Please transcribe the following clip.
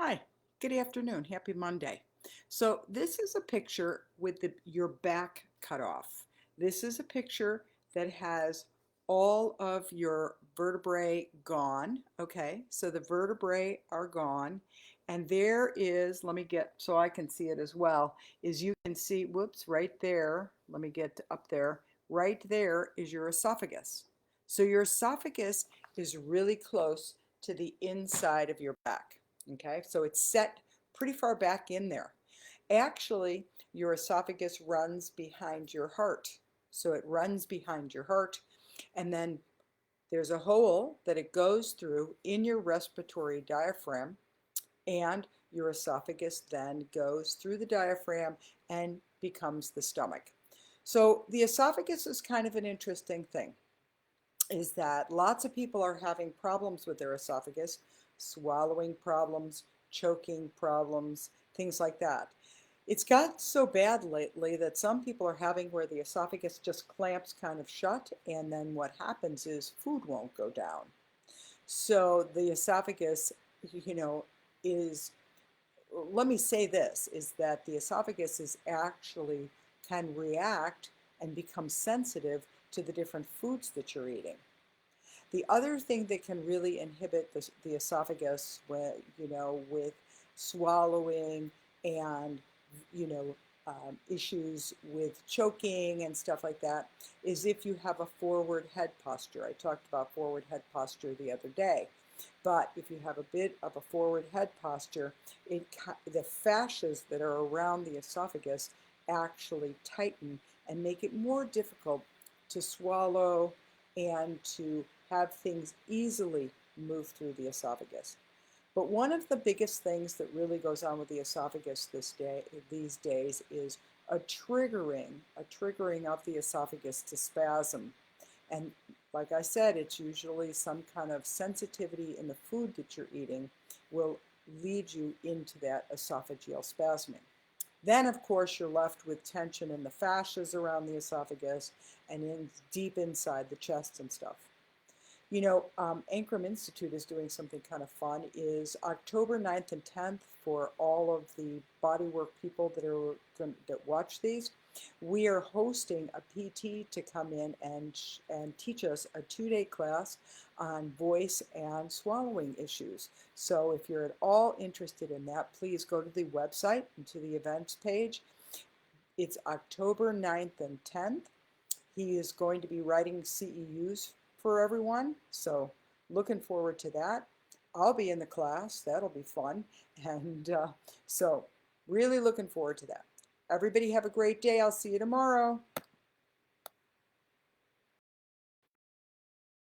Hi, good afternoon. Happy Monday. So this is a picture with your back cut off. This is a picture that has all of your vertebrae gone. Okay, so the vertebrae are gone. And there is, let me get so I can see it as well, is you can see, whoops, right there. Let me get up there. Right there is your esophagus. So your esophagus is really close to the inside of your back. Okay, so it's set pretty far back in there. Actually, your esophagus runs behind your heart. So it runs behind your heart, and then there's a hole that it goes through in your respiratory diaphragm, and your esophagus then goes through the diaphragm and becomes the stomach. So the esophagus is kind of an interesting thing, is that lots of people are having problems with their esophagus, swallowing problems, choking problems, things like that. It's got so bad lately that some people are having where the esophagus just clamps kind of shut, and then what happens is food won't go down. So the esophagus, you know, is, let me say this, is that the esophagus is actually can react and become sensitive to the different foods that you're eating. The other thing that can really inhibit the esophagus, with swallowing and, issues with choking and stuff like that, is if you have a forward head posture. I talked about forward head posture the other day. But if you have a bit of a forward head posture, the fascias that are around the esophagus actually tighten and make it more difficult to swallow and to have things easily move through the esophagus. But one of the biggest things that really goes on with the esophagus these days is a triggering of the esophagus to spasm. And like I said, it's usually some kind of sensitivity in the food that you're eating will lead you into that esophageal spasming. Then, of course, you're left with tension in the fascias around the esophagus and deep inside the chest and stuff. Ankrum Institute is doing something kind of fun. Is October 9th and 10th for all of the bodywork people that watch these. We are hosting a PT to come in and teach us a 2-day class on voice and swallowing issues. So if you're at all interested in that, please go to the website and to the events page. It's October 9th and 10th. He is going to be writing CEUs for everyone, so looking forward to that. I'll be in the class. That'll be fun. And so really looking forward to that. Everybody have a great day. I'll see you tomorrow.